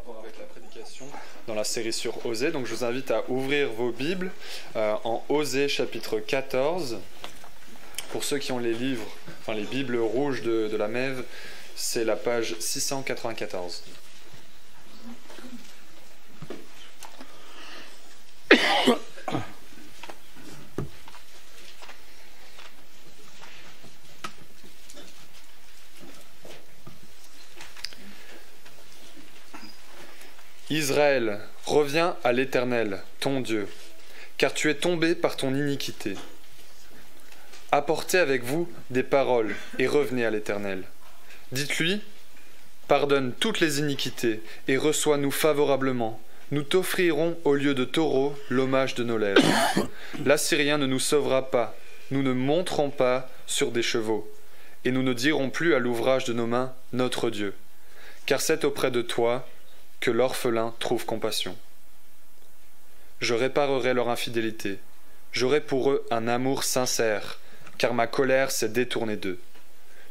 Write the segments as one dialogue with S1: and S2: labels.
S1: rapport avec la prédication dans la série sur Osée. Donc je vous invite à ouvrir vos Bibles en Osée chapitre 14. Pour ceux qui ont les livres, enfin les Bibles rouges de la Mève, c'est la page 694. Israël, reviens à l'Éternel, ton Dieu, car tu es tombé par ton iniquité. Apportez avec vous des paroles et revenez à l'Éternel. Dites-lui, pardonne toutes les iniquités et reçois-nous favorablement. Nous t'offrirons au lieu de taureaux l'hommage de nos lèvres. L'Assyrien ne nous sauvera pas, nous ne monterons pas sur des chevaux, et nous ne dirons plus à l'ouvrage de nos mains, notre Dieu, car c'est auprès de toi que l'orphelin trouve compassion. Je réparerai leur infidélité, j'aurai pour eux un amour sincère, car ma colère s'est détournée d'eux.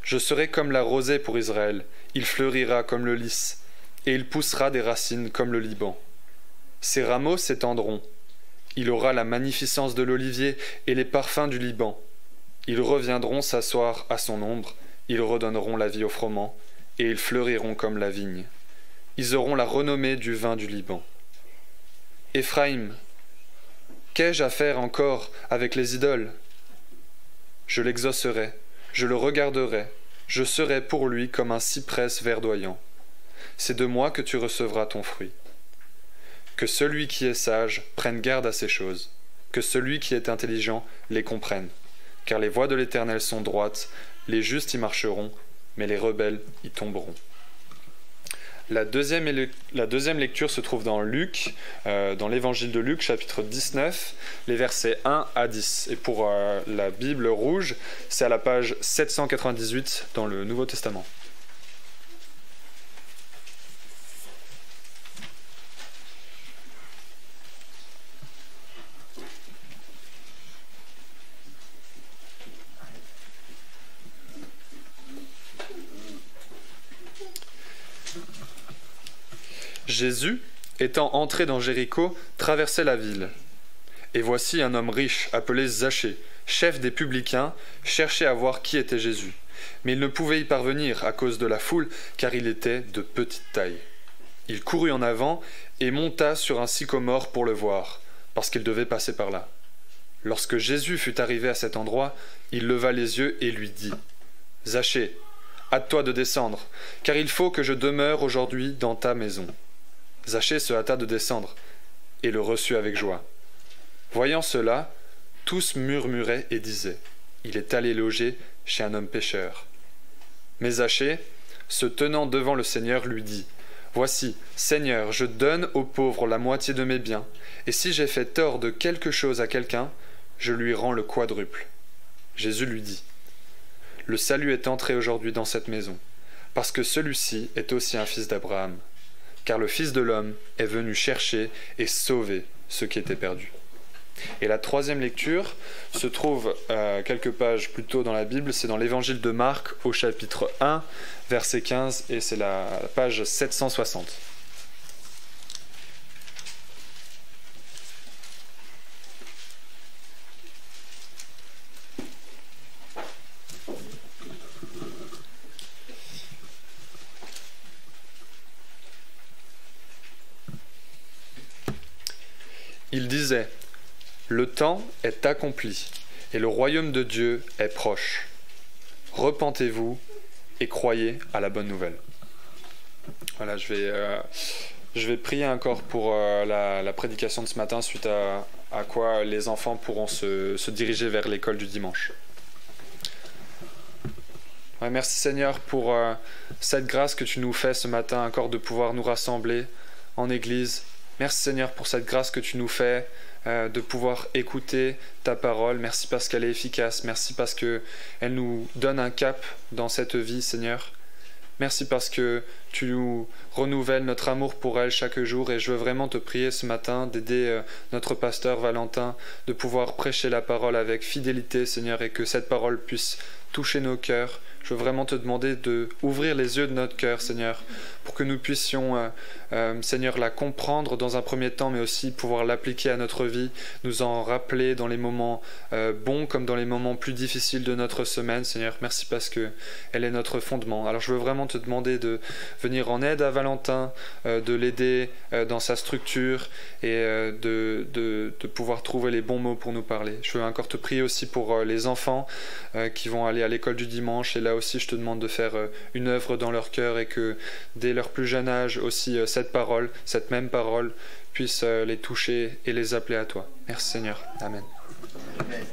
S1: Je serai comme la rosée pour Israël, il fleurira comme le lys, et il poussera des racines comme le Liban. Ses rameaux s'étendront, il aura la magnificence de l'olivier et les parfums du Liban. Ils reviendront s'asseoir à son ombre, ils redonneront la vie au froment, et ils fleuriront comme la vigne. Ils auront la renommée du vin du Liban. Éphraïm, qu'ai-je à faire encore avec les idoles? Je l'exaucerai, je le regarderai, je serai pour lui comme un cyprès verdoyant. C'est de moi que tu recevras ton fruit. Que celui qui est sage prenne garde à ces choses, que celui qui est intelligent les comprenne, car les voies de l'Éternel sont droites, les justes y marcheront, mais les rebelles y tomberont. La deuxième lecture se trouve dans Luc, dans l'évangile de Luc, chapitre 19, les versets 1 à 10. Et pour la Bible rouge, c'est à la page 798 dans le Nouveau Testament. Jésus, étant entré dans Jéricho, traversait la ville. Et voici un homme riche, appelé Zachée, chef des publicains, cherchait à voir qui était Jésus. Mais il ne pouvait y parvenir à cause de la foule, car il était de petite taille. Il courut en avant et monta sur un sycomore pour le voir, parce qu'il devait passer par là. Lorsque Jésus fut arrivé à cet endroit, il leva les yeux et lui dit « Zachée, hâte-toi de descendre, car il faut que je demeure aujourd'hui dans ta maison. » Zachée se hâta de descendre, et le reçut avec joie. Voyant cela, tous murmuraient et disaient « Il est allé loger chez un homme pécheur. » Mais Zachée, se tenant devant le Seigneur, lui dit « Voici, Seigneur, je donne aux pauvres la moitié de mes biens, et si j'ai fait tort de quelque chose à quelqu'un, je lui rends le quadruple. » Jésus lui dit « Le salut est entré aujourd'hui dans cette maison, parce que celui-ci est aussi un fils d'Abraham. Car le Fils de l'homme est venu chercher et sauver ceux qui étaient perdus. » Et la troisième lecture se trouve quelques pages plus tôt dans la Bible, c'est dans l'évangile de Marc au chapitre 1, verset 15, et c'est la page 760. Il disait « Le temps est accompli, et le royaume de Dieu est proche. Repentez-vous et croyez à la bonne nouvelle. » Voilà, je vais prier encore pour la prédication de ce matin, suite à quoi les enfants pourront se diriger vers l'école du dimanche. Ouais, merci Seigneur pour cette grâce que tu nous fais ce matin, encore de pouvoir nous rassembler en Église. Merci Seigneur pour cette grâce que tu nous fais de pouvoir écouter ta parole. Merci parce qu'elle est efficace. Merci parce qu'elle nous donne un cap dans cette vie, Seigneur. Merci parce que tu nous renouvelles notre amour pour elle chaque jour. Et je veux vraiment te prier ce matin d'aider notre pasteur Valentin de pouvoir prêcher la parole avec fidélité, Seigneur, et que cette parole puisse toucher nos cœurs. Je veux vraiment te demander d'ouvrir les yeux de notre cœur, Seigneur, pour que nous puissions, Seigneur, la comprendre dans un premier temps, mais aussi pouvoir l'appliquer à notre vie, nous en rappeler dans les moments bons comme dans les moments plus difficiles de notre semaine, Seigneur. Merci parce que elle est notre fondement. Alors je veux vraiment te demander de venir en aide à Valentin, de l'aider dans sa structure et de pouvoir trouver les bons mots pour nous parler. Je veux encore te prier aussi pour les enfants qui vont aller à l'école du dimanche, et là aussi je te demande de faire une œuvre dans leur cœur, et que dès leur plus jeune âge aussi cette même parole puisse les toucher et les appeler à toi. Merci Seigneur. Amen.
S2: Amen.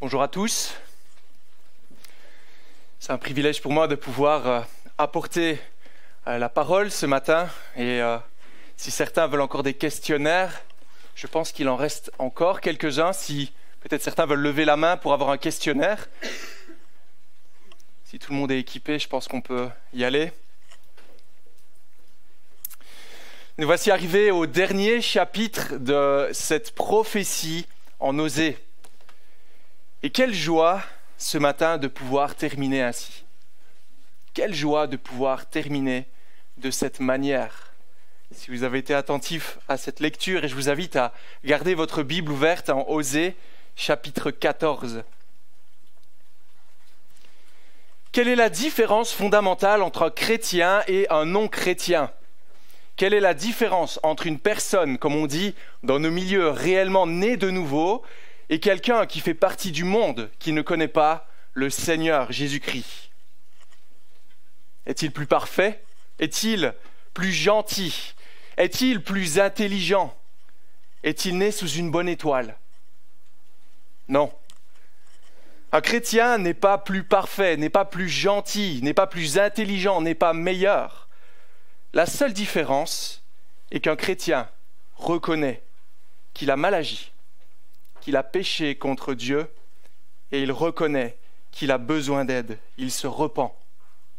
S3: Bonjour à tous. C'est un privilège pour moi de pouvoir apporter la parole ce matin. Et si certains veulent encore des questionnaires, je pense qu'il en reste encore quelques-uns. Si peut-être certains veulent lever la main pour avoir un questionnaire. Si tout le monde est équipé, je pense qu'on peut y aller. Nous voici arrivés au dernier chapitre de cette prophétie en Osée. Et quelle joie ce matin de pouvoir terminer ainsi. Quelle joie de pouvoir terminer de cette manière. Si vous avez été attentifs à cette lecture, et je vous invite à garder votre Bible ouverte en Osée, chapitre 14. Quelle est la différence fondamentale entre un chrétien et un non-chrétien ? Quelle est la différence entre une personne, comme on dit, dans nos milieux réellement née de nouveau, et quelqu'un qui fait partie du monde, qui ne connaît pas le Seigneur Jésus-Christ? Est-il plus parfait? Est-il plus gentil? Est-il plus intelligent? Est-il né sous une bonne étoile? Non. Un chrétien n'est pas plus parfait, n'est pas plus gentil, n'est pas plus intelligent, n'est pas meilleur. La seule différence est qu'un chrétien reconnaît qu'il a mal agi, qu'il a péché contre Dieu, et il reconnaît qu'il a besoin d'aide. Il se repent.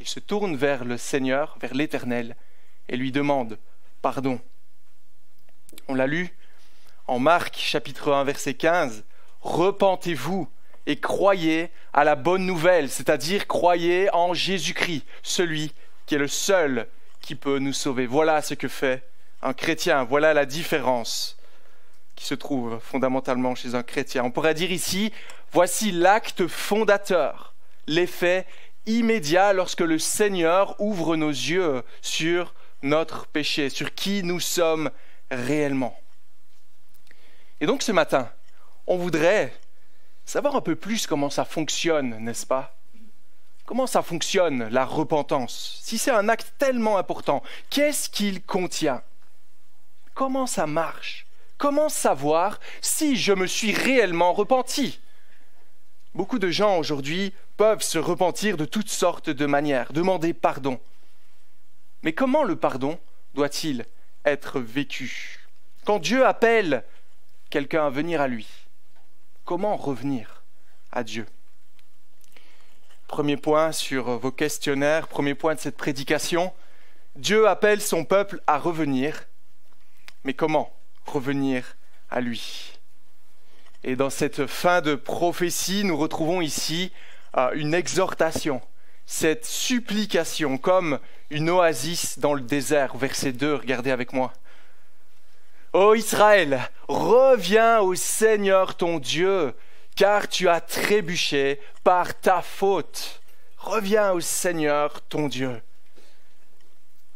S3: Il se tourne vers le Seigneur, vers l'Éternel, et lui demande pardon. On l'a lu en Marc, chapitre 1, verset 15. « Repentez-vous et croyez à la bonne nouvelle, c'est-à-dire croyez en Jésus-Christ, celui qui est le seul qui peut nous sauver. » Voilà ce que fait un chrétien, voilà la différence qui se trouve fondamentalement chez un chrétien. On pourrait dire ici, voici l'acte fondateur, l'effet immédiat lorsque le Seigneur ouvre nos yeux sur notre péché, sur qui nous sommes réellement. Et donc ce matin, on voudrait savoir un peu plus comment ça fonctionne, n'est-ce pas? Comment ça fonctionne, la repentance? Si c'est un acte tellement important, qu'est-ce qu'il contient? Comment ça marche? Comment savoir si je me suis réellement repenti? Beaucoup de gens aujourd'hui peuvent se repentir de toutes sortes de manières, demander pardon. Mais comment le pardon doit-il être vécu? Quand Dieu appelle quelqu'un à venir à lui, comment revenir à Dieu? Premier point sur vos questionnaires, premier point de cette prédication, Dieu appelle son peuple à revenir, mais comment revenir à lui? Et dans cette fin de prophétie, nous retrouvons ici une exhortation, cette supplication comme une oasis dans le désert. Verset 2, regardez avec moi. « Ô Israël, reviens au Seigneur ton Dieu, car tu as trébuché par ta faute. Reviens au Seigneur ton Dieu. »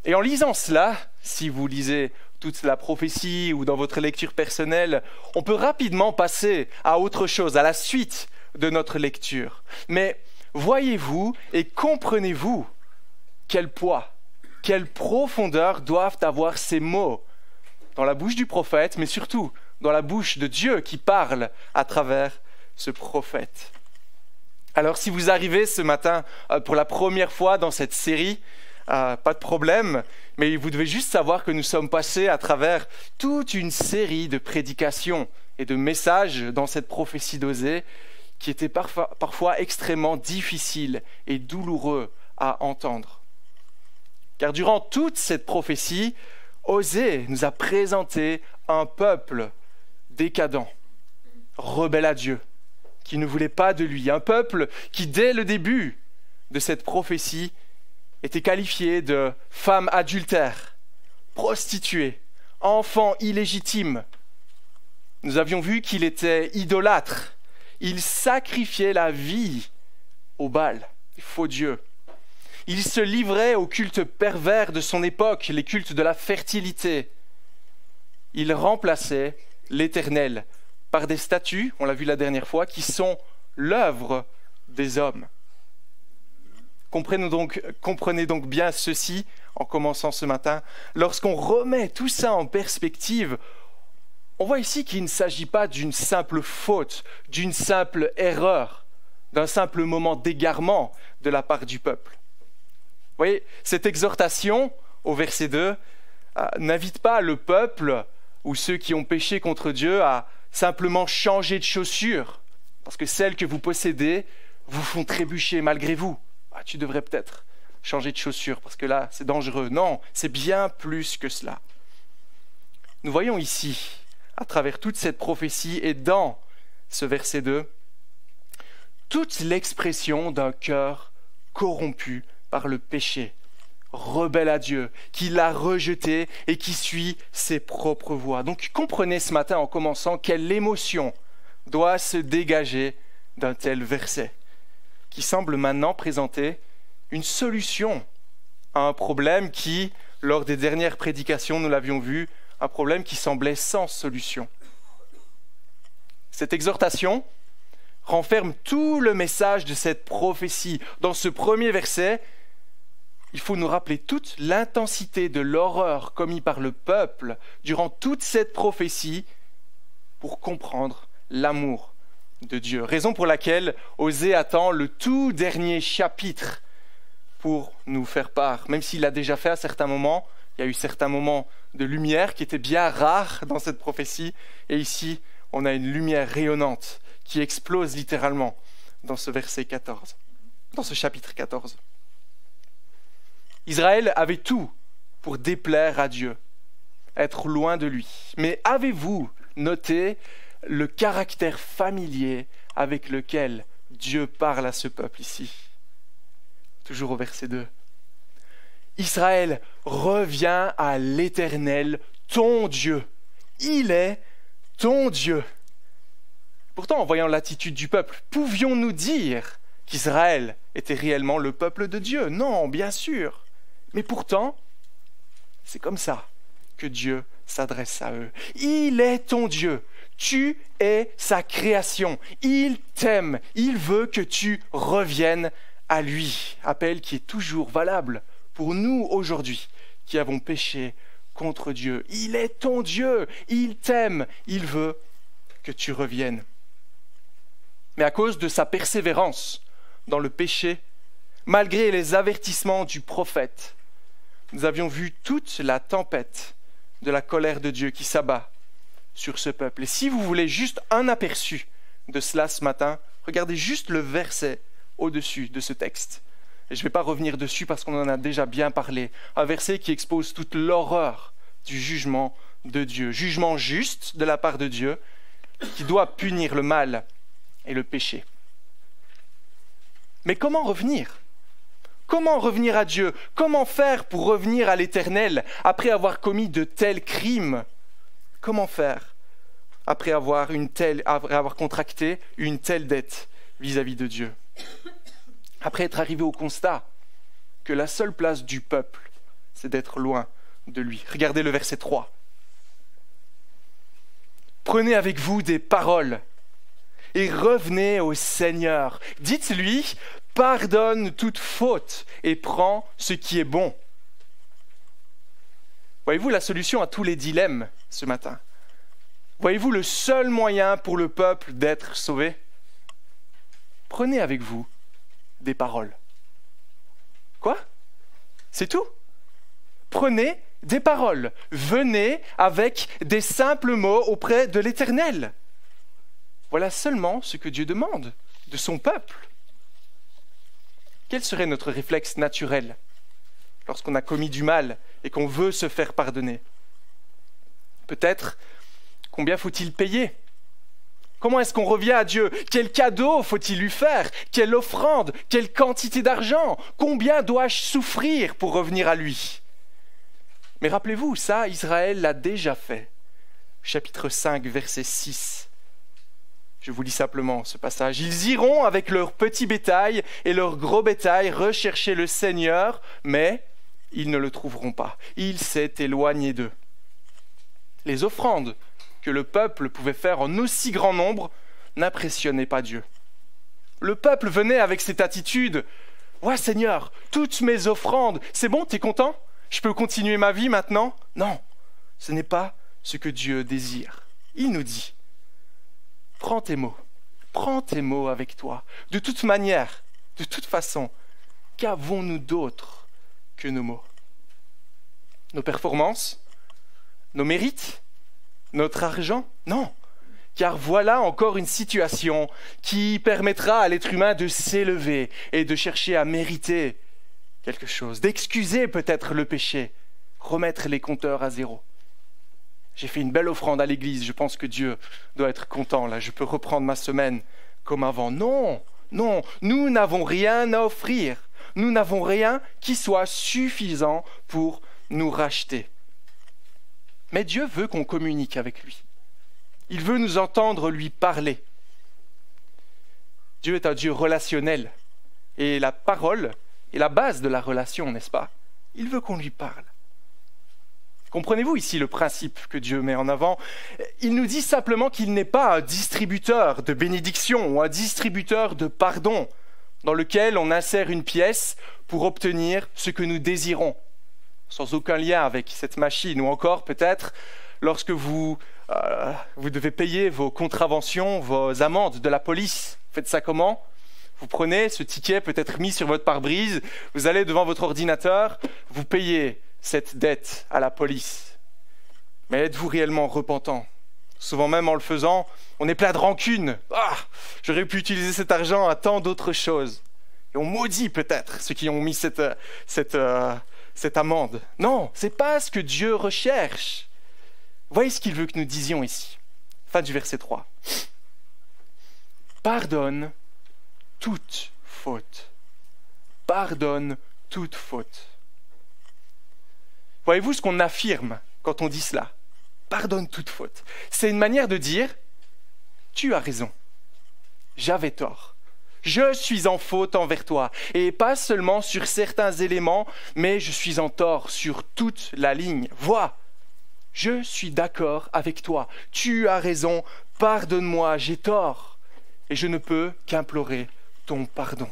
S3: Et en lisant cela, si vous lisez toute la prophétie ou dans votre lecture personnelle, on peut rapidement passer à autre chose, à la suite de notre lecture. Mais voyez-vous et comprenez-vous quel poids, quelle profondeur doivent avoir ces mots dans la bouche du prophète, mais surtout dans la bouche de Dieu qui parle à travers ce prophète. Alors si vous arrivez ce matin pour la première fois dans cette série, pas de problème, Mais vous devez juste savoir que nous sommes passés à travers toute une série de prédications et de messages dans cette prophétie d'Osée qui étaient parfois extrêmement difficiles et douloureux à entendre. Car durant toute cette prophétie, Osée nous a présenté un peuple décadent, rebelle à Dieu, qui ne voulait pas de lui. Un peuple qui, dès le début de cette prophétie, était qualifié de femme adultère, prostituée, enfant illégitime. Nous avions vu qu'il était idolâtre. Il sacrifiait la vie au Baal, les faux dieux. Il se livrait au culte pervers de son époque, les cultes de la fertilité. Il remplaçait l'Éternel par des statues, on l'a vu la dernière fois, qui sont l'œuvre des hommes. Comprenez donc bien ceci en commençant ce matin. Lorsqu'on remet tout ça en perspective, on voit ici qu'il ne s'agit pas d'une simple faute, d'une simple erreur, d'un simple moment d'égarement de la part du peuple. Vous voyez, cette exhortation au verset 2 n'invite pas le peuple ou ceux qui ont péché contre Dieu à simplement changer de chaussures, parce que celles que vous possédez vous font trébucher malgré vous. Tu devrais peut-être changer de chaussures, parce que là, c'est dangereux. Non, c'est bien plus que cela. Nous voyons ici, à travers toute cette prophétie et dans ce verset 2, toute l'expression d'un cœur corrompu par le péché, rebelle à Dieu, qui l'a rejeté et qui suit ses propres voies. Donc comprenez ce matin en commençant quelle émotion doit se dégager d'un tel verset, qui semble maintenant présenter une solution à un problème qui, lors des dernières prédications, nous l'avions vu, un problème qui semblait sans solution. Cette exhortation renferme tout le message de cette prophétie. Dans ce premier verset, il faut nous rappeler toute l'intensité de l'horreur commise par le peuple durant toute cette prophétie pour comprendre l'amour de Dieu. Raison pour laquelle Osée attend le tout dernier chapitre pour nous faire part. Même s'il l'a déjà fait à certains moments, il y a eu certains moments de lumière qui étaient bien rares dans cette prophétie. Et ici, on a une lumière rayonnante qui explose littéralement dans ce verset 14, dans ce chapitre 14. Israël avait tout pour déplaire à Dieu, être loin de lui. Mais avez-vous noté le caractère familier avec lequel Dieu parle à ce peuple ici? Toujours au verset 2. Israël, reviens à l'Éternel, ton Dieu. Il est ton Dieu. Pourtant, en voyant l'attitude du peuple, pouvions-nous dire qu'Israël était réellement le peuple de Dieu? Non, bien sûr. Mais pourtant, c'est comme ça que Dieu s'adresse à eux. Il est ton Dieu. Tu es sa création. Il t'aime. Il veut que tu reviennes à lui. Appel qui est toujours valable pour nous aujourd'hui qui avons péché contre Dieu. Il est ton Dieu. Il t'aime. Il veut que tu reviennes. Mais à cause de sa persévérance dans le péché, malgré les avertissements du prophète, nous avions vu toute la tempête de la colère de Dieu qui s'abat sur ce peuple. Et si vous voulez juste un aperçu de cela ce matin, regardez juste le verset au-dessus de ce texte. Et je ne vais pas revenir dessus parce qu'on en a déjà bien parlé. Un verset qui expose toute l'horreur du jugement de Dieu. Jugement juste de la part de Dieu qui doit punir le mal et le péché. Mais comment revenir ? Comment revenir à Dieu? Comment faire pour revenir à l'Éternel après avoir commis de tels crimes? Comment faire après avoir contracté une telle dette vis-à-vis de Dieu? Après être arrivé au constat que la seule place du peuple, c'est d'être loin de lui. Regardez le verset 3. Prenez avec vous des paroles et revenez au Seigneur. Dites-lui, pardonne toute faute et prends ce qui est bon. Voyez-vous la solution à tous les dilemmes ce matin? Voyez-vous le seul moyen pour le peuple d'être sauvé? Prenez avec vous des paroles. Quoi? C'est tout? prenez des paroles, venez avec des simples mots auprès de l'Éternel. Voilà seulement ce que Dieu demande de son peuple. Quel serait notre réflexe naturel lorsqu'on a commis du mal et qu'on veut se faire pardonner? Peut-être, combien faut-il payer? Comment est-ce qu'on revient à Dieu? Quel cadeau faut-il lui faire? Quelle offrande? Quelle quantité d'argent? Combien dois-je souffrir pour revenir à lui? Mais rappelez-vous, ça, Israël l'a déjà fait. Chapitre 5, verset 6. Je vous lis simplement ce passage. « Ils iront avec leur petit bétail et leur gros bétail rechercher le Seigneur, mais ils ne le trouveront pas. Il s'est éloigné d'eux. » Les offrandes que le peuple pouvait faire en aussi grand nombre n'impressionnaient pas Dieu. Le peuple venait avec cette attitude. « Ouais, Seigneur, toutes mes offrandes, c'est bon, t'es content? Je peux continuer ma vie maintenant? » Non, ce n'est pas ce que Dieu désire. Il nous dit, prends tes mots avec toi. De toute manière, de toute façon, qu'avons-nous d'autre que nos mots? Nos performances? Nos mérites? Notre argent? Non, car voilà encore une situation qui permettra à l'être humain de s'élever et de chercher à mériter quelque chose, d'excuser peut-être le péché, remettre les compteurs à zéro. J'ai fait une belle offrande à l'église, je pense que Dieu doit être content, là, je peux reprendre ma semaine comme avant. Non, non, nous n'avons rien à offrir, nous n'avons rien qui soit suffisant pour nous racheter. Mais Dieu veut qu'on communique avec lui. Il veut nous entendre lui parler. Dieu est un Dieu relationnel, et la parole est la base de la relation, n'est-ce pas? Il veut qu'on lui parle. Comprenez-vous ici le principe que Dieu met en avant? Il nous dit simplement qu'il n'est pas un distributeur de bénédiction ou un distributeur de pardon dans lequel on insère une pièce pour obtenir ce que nous désirons, sans aucun lien avec cette machine. Ou encore peut-être lorsque vous devez payer vos contraventions, vos amendes de la police. Vous faites ça comment? Vous prenez ce ticket peut-être mis sur votre pare-brise, vous allez devant votre ordinateur, vous payez cette dette à la police. Mais êtes-vous réellement repentant? Souvent même en le faisant, on est plein de rancune. Ah, j'aurais pu utiliser cet argent à tant d'autres choses. Et on maudit peut-être ceux qui ont mis cette amende. Non, ce n'est pas ce que Dieu recherche. Voyez ce qu'il veut que nous disions ici. Fin du verset 3. Pardonne toute faute. Pardonne toute faute. Voyez-vous ce qu'on affirme quand on dit cela? Pardonne toute faute. C'est une manière de dire, tu as raison, j'avais tort, je suis en faute envers toi, et pas seulement sur certains éléments, mais je suis en tort sur toute la ligne. Vois, je suis d'accord avec toi, tu as raison, pardonne-moi, j'ai tort, et je ne peux qu'implorer ton pardon.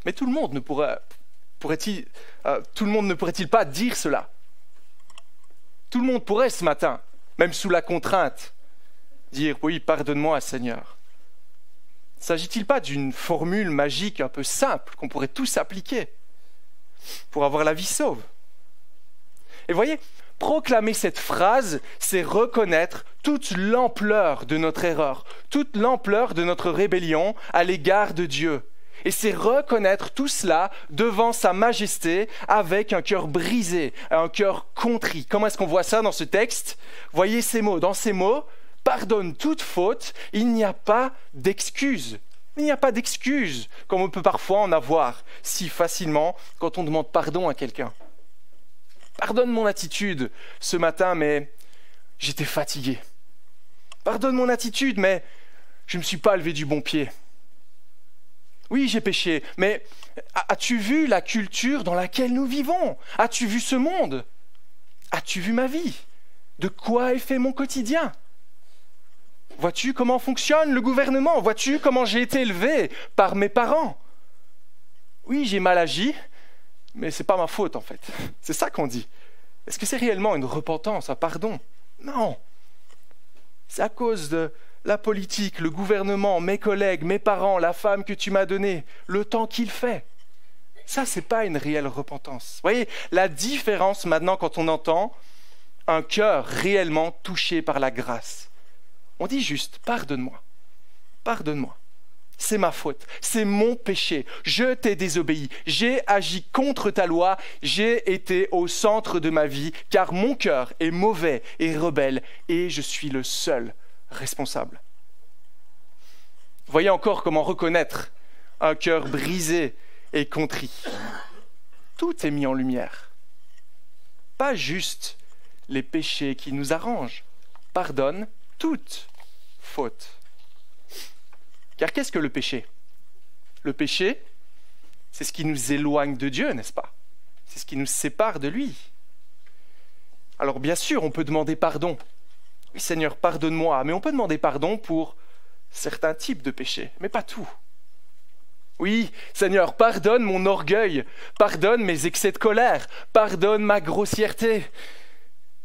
S3: Mais tout le monde ne pourrait-il pas dire cela? Tout le monde pourrait ce matin, même sous la contrainte, dire « Oui, pardonne-moi, Seigneur ». Ne s'agit-il pas d'une formule magique un peu simple qu'on pourrait tous appliquer pour avoir la vie sauve? Et voyez, proclamer cette phrase, c'est reconnaître toute l'ampleur de notre erreur, toute l'ampleur de notre rébellion à l'égard de Dieu. Et c'est reconnaître tout cela devant sa majesté avec un cœur brisé, un cœur contrit. Comment est-ce qu'on voit ça dans ce texte? Voyez ces mots. Dans ces mots, pardonne toute faute, il n'y a pas d'excuse. Il n'y a pas d'excuse, comme on peut parfois en avoir si facilement quand on demande pardon à quelqu'un. Pardonne mon attitude ce matin, mais j'étais fatigué. Pardonne mon attitude, mais je ne me suis pas levé du bon pied. Oui, j'ai péché, mais as-tu vu la culture dans laquelle nous vivons? As-tu vu ce monde? As-tu vu ma vie? De quoi est fait mon quotidien? Vois-tu comment fonctionne le gouvernement? Vois-tu comment j'ai été élevé par mes parents? Oui, j'ai mal agi, mais ce n'est pas ma faute en fait. C'est ça qu'on dit. Est-ce que c'est réellement une repentance, un pardon? Non. C'est à cause de la politique, le gouvernement, mes collègues, mes parents, la femme que tu m'as donnée, le temps qu'il fait. Ça, c'est pas une réelle repentance. Vous voyez, la différence maintenant quand on entend un cœur réellement touché par la grâce. On dit juste, pardonne-moi, pardonne-moi. C'est ma faute, c'est mon péché, je t'ai désobéi, j'ai agi contre ta loi, j'ai été au centre de ma vie, car mon cœur est mauvais et rebelle, et je suis le seul responsable. Voyez encore comment reconnaître un cœur brisé et contrit. Tout est mis en lumière. Pas juste les péchés qui nous arrangent. Pardonne toute faute. Car qu'est-ce que le péché? Le péché, c'est ce qui nous éloigne de Dieu, n'est-ce pas? C'est ce qui nous sépare de lui. Alors bien sûr, on peut demander pardon. Oui, Seigneur, pardonne-moi. Mais on peut demander pardon pour certains types de péchés, mais pas tout. Oui, Seigneur, pardonne mon orgueil, pardonne mes excès de colère, pardonne ma grossièreté.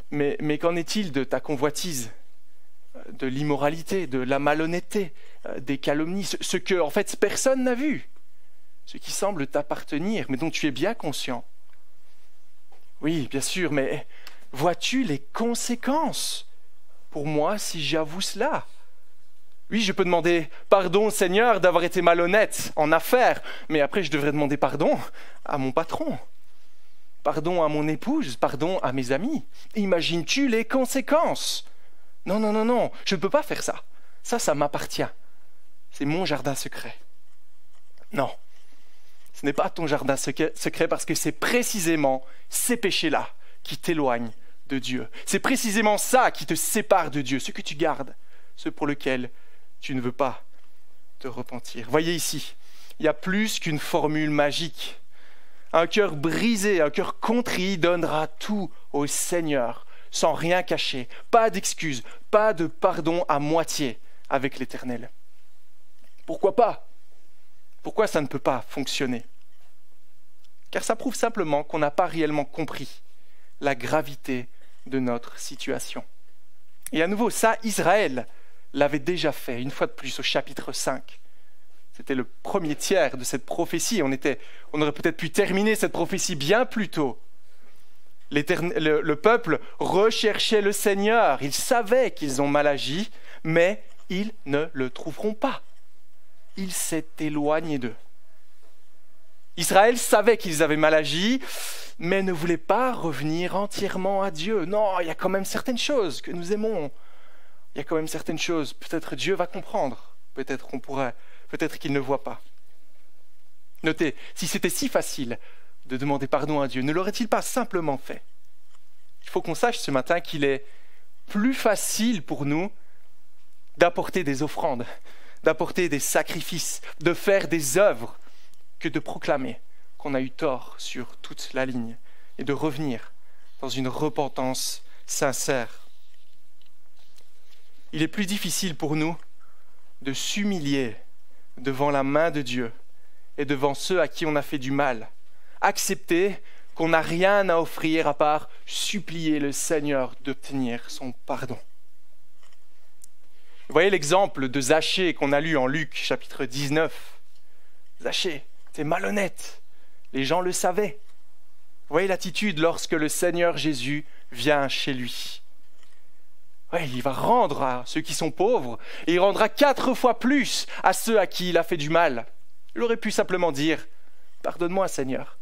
S3: Mais qu'en est-il de ta convoitise, de l'immoralité, de la malhonnêteté, des calomnies, ce que en fait personne n'a vu, ce qui semble t'appartenir, mais dont tu es bien conscient? Oui, bien sûr, mais vois-tu les conséquences pour moi si j'avoue cela? Oui, je peux demander pardon, Seigneur, d'avoir été malhonnête en affaires, mais après je devrais demander pardon à mon patron, pardon à mon épouse, pardon à mes amis. Imagines-tu les conséquences? Non, non, non, non, je ne peux pas faire ça. Ça m'appartient. C'est mon jardin secret. Non, ce n'est pas ton jardin secret parce que c'est précisément ces péchés-là qui t'éloignent de Dieu. C'est précisément ça qui te sépare de Dieu, ce que tu gardes, ce pour lequel tu ne veux pas te repentir. Voyez ici, il y a plus qu'une formule magique. Un cœur brisé, un cœur contrit donnera tout au Seigneur, sans rien cacher, pas d'excuses, pas de pardon à moitié avec l'Éternel. Pourquoi pas? Pourquoi ça ne peut pas fonctionner? Car ça prouve simplement qu'on n'a pas réellement compris la gravité de notre situation. Et à nouveau, ça, Israël l'avait déjà fait, une fois de plus, au chapitre 5. C'était le premier tiers de cette prophétie. On aurait peut-être pu terminer cette prophétie bien plus tôt. Le peuple recherchait le Seigneur. Ils savaient qu'ils ont mal agi, mais ils ne le trouveront pas. Il s'est éloigné d'eux. Israël savait qu'ils avaient mal agi, mais ne voulait pas revenir entièrement à Dieu. Non, il y a quand même certaines choses que nous aimons. Il y a quand même certaines choses. Peut-être Dieu va comprendre. Peut-être qu'il ne voit pas. Notez, si c'était si facile de demander pardon à Dieu, ne l'aurait-il pas simplement fait? Il faut qu'on sache ce matin qu'il est plus facile pour nous d'apporter des offrandes, d'apporter des sacrifices, de faire des œuvres, que de proclamer qu'on a eu tort sur toute la ligne et de revenir dans une repentance sincère. Il est plus difficile pour nous de s'humilier devant la main de Dieu et devant ceux à qui on a fait du mal. Accepter qu'on n'a rien à offrir à part supplier le Seigneur d'obtenir son pardon. Vous voyez l'exemple de Zachée qu'on a lu en Luc chapitre 19. Zachée, t'es malhonnête. Les gens le savaient. Vous voyez l'attitude lorsque le Seigneur Jésus vient chez lui. Ouais, il va rendre à ceux qui sont pauvres et il rendra 4 fois plus à ceux à qui il a fait du mal. Il aurait pu simplement dire « Pardonne-moi, Seigneur ».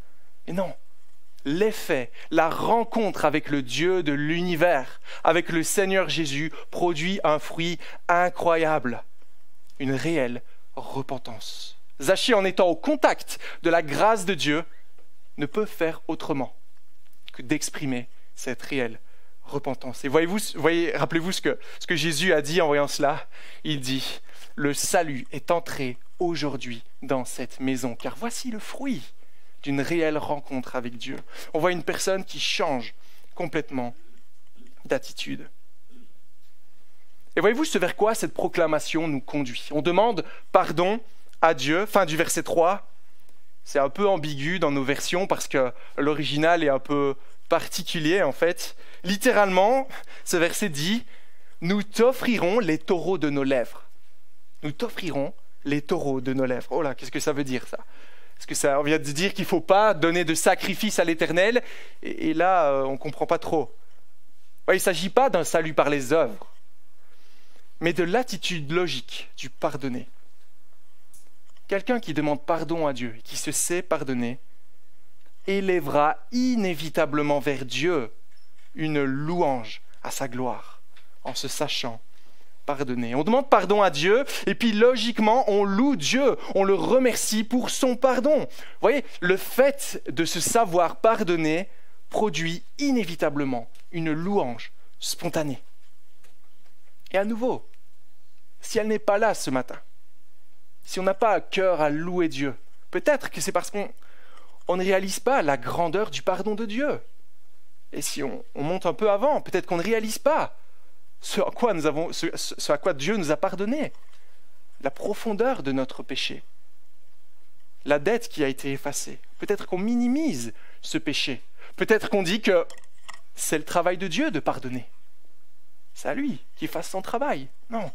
S3: Mais non, l'effet, la rencontre avec le Dieu de l'univers, avec le Seigneur Jésus, produit un fruit incroyable, une réelle repentance. Zachée, en étant au contact de la grâce de Dieu, ne peut faire autrement que d'exprimer cette réelle repentance. Et rappelez-vous ce que Jésus a dit en voyant cela. Il dit, le salut est entré aujourd'hui dans cette maison, car voici le fruit d'une réelle rencontre avec Dieu. On voit une personne qui change complètement d'attitude. Et voyez-vous ce vers quoi cette proclamation nous conduit? On demande pardon à Dieu, fin du verset 3. C'est un peu ambigu dans nos versions parce que l'original est un peu particulier en fait. Littéralement, ce verset dit « Nous t'offrirons les taureaux de nos lèvres. » Nous t'offrirons les taureaux de nos lèvres. Oh là, qu'est-ce que ça veut dire ça? Parce que ça, on vient de dire qu'il ne faut pas donner de sacrifice à l'Éternel. Et là, on ne comprend pas trop. Ouais, il ne s'agit pas d'un salut par les œuvres, mais de l'attitude logique du pardonner. Quelqu'un qui demande pardon à Dieu, qui se sait pardonner, élèvera inévitablement vers Dieu une louange à sa gloire, en se sachant pardonner. On demande pardon à Dieu, et puis logiquement, on loue Dieu, on le remercie pour son pardon. Vous voyez, le fait de se savoir pardonner produit inévitablement une louange spontanée. Et à nouveau, si elle n'est pas là ce matin, si on n'a pas à cœur à louer Dieu, peut-être que c'est parce qu'on ne réalise pas la grandeur du pardon de Dieu. Et si on monte un peu avant, peut-être qu'on ne réalise pas ce à quoi Dieu nous a pardonné, la profondeur de notre péché, la dette qui a été effacée. Peut-être qu'on minimise ce péché. Peut-être qu'on dit que c'est le travail de Dieu de pardonner. C'est à lui qu'il fasse son travail. Non.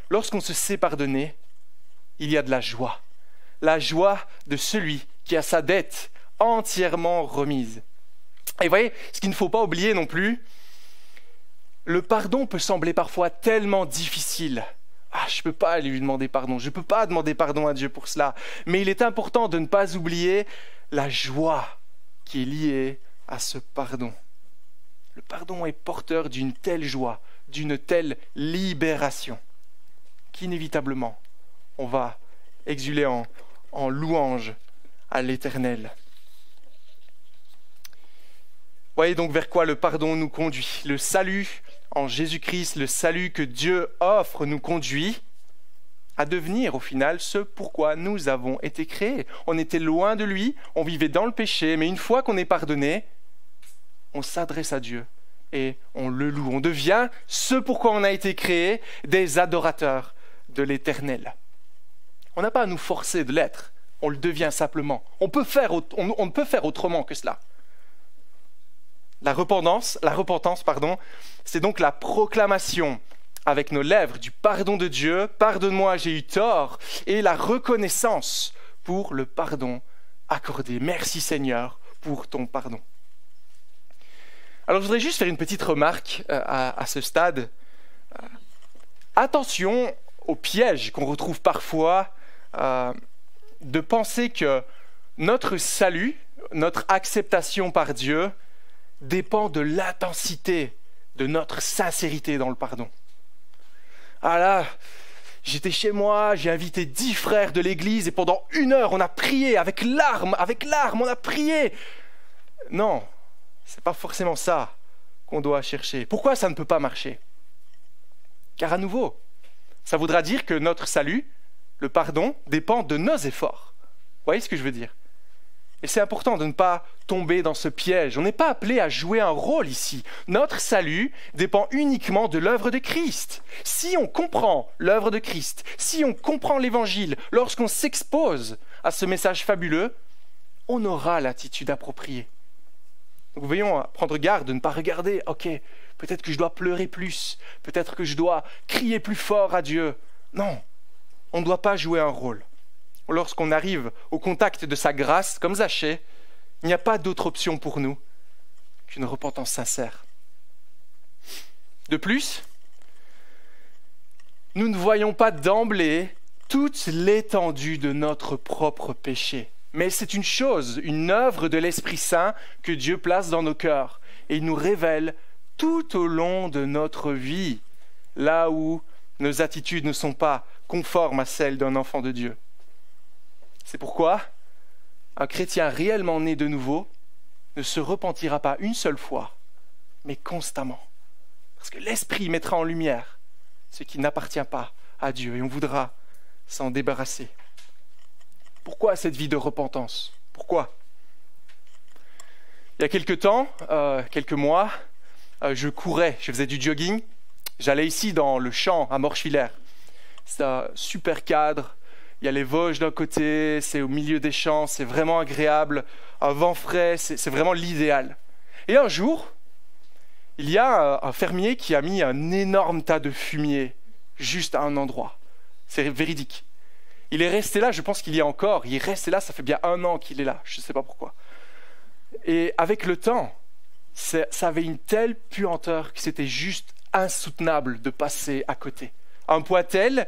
S3: Lorsqu'on se sait pardonner, il y a de la joie de celui qui a sa dette entièrement remise. Et vous voyez, ce qu'il ne faut pas oublier non plus, le pardon peut sembler parfois tellement difficile. Je ne peux pas lui demander pardon, je ne peux pas demander pardon à Dieu pour cela. Mais il est important de ne pas oublier la joie qui est liée à ce pardon. Le pardon est porteur d'une telle joie, d'une telle libération, qu'inévitablement, on va exuler en louange à l'Éternel. Voyez donc vers quoi le pardon nous conduit. Le salut en Jésus-Christ, le salut que Dieu offre nous conduit à devenir au final ce pourquoi nous avons été créés. On était loin de lui, on vivait dans le péché, mais une fois qu'on est pardonné, on s'adresse à Dieu et on le loue. On devient ce pourquoi on a été créés, des adorateurs de l'Éternel. On n'a pas à nous forcer de l'être, on le devient simplement. On ne peut faire autrement que cela. La repentance, c'est donc la proclamation avec nos lèvres du pardon de Dieu, pardonne-moi, j'ai eu tort, et la reconnaissance pour le pardon accordé. Merci Seigneur pour ton pardon. Alors je voudrais juste faire une petite remarque à ce stade. Attention au piège qu'on retrouve parfois de penser que notre salut, notre acceptation par Dieu dépend de l'intensité de notre sincérité dans le pardon. Là, j'étais chez moi, j'ai invité 10 frères de l'église et pendant 1 heure, on a prié avec larmes, on a prié. Non, c'est pas forcément ça qu'on doit chercher. Pourquoi ça ne peut pas marcher? Car à nouveau, ça voudra dire que notre salut, le pardon, dépend de nos efforts. Vous voyez ce que je veux dire? Et c'est important de ne pas tomber dans ce piège. On n'est pas appelé à jouer un rôle ici. Notre salut dépend uniquement de l'œuvre de Christ. Si on comprend l'œuvre de Christ, si on comprend l'Évangile, lorsqu'on s'expose à ce message fabuleux, on aura l'attitude appropriée. Donc veillons à prendre garde de ne pas regarder, ok, peut-être que je dois pleurer plus, peut-être que je dois crier plus fort à Dieu. Non, on ne doit pas jouer un rôle. Lorsqu'on arrive au contact de sa grâce, comme Zachée, il n'y a pas d'autre option pour nous qu'une repentance sincère. De plus, nous ne voyons pas d'emblée toute l'étendue de notre propre péché. Mais c'est une chose, une œuvre de l'Esprit Saint que Dieu place dans nos cœurs. Et il nous révèle tout au long de notre vie, là où nos attitudes ne sont pas conformes à celles d'un enfant de Dieu. C'est pourquoi un chrétien réellement né de nouveau ne se repentira pas une seule fois, mais constamment. Parce que l'Esprit mettra en lumière ce qui n'appartient pas à Dieu et on voudra s'en débarrasser. Pourquoi cette vie de repentance? Pourquoi? Il y a quelques temps, quelques mois, je courais, je faisais du jogging. J'allais ici dans le champ à Morchevillers. C'est un super cadre. Il y a les Vosges d'un côté, c'est au milieu des champs, c'est vraiment agréable, un vent frais, c'est vraiment l'idéal. Et un jour, il y a un fermier qui a mis un énorme tas de fumier juste à un endroit. C'est véridique. Il est resté là, je pense qu'il y a encore. Il est resté là, ça fait bien 1 an qu'il est là. Je ne sais pas pourquoi. Et avec le temps, ça avait une telle puanteur que c'était juste insoutenable de passer à côté. À un point tel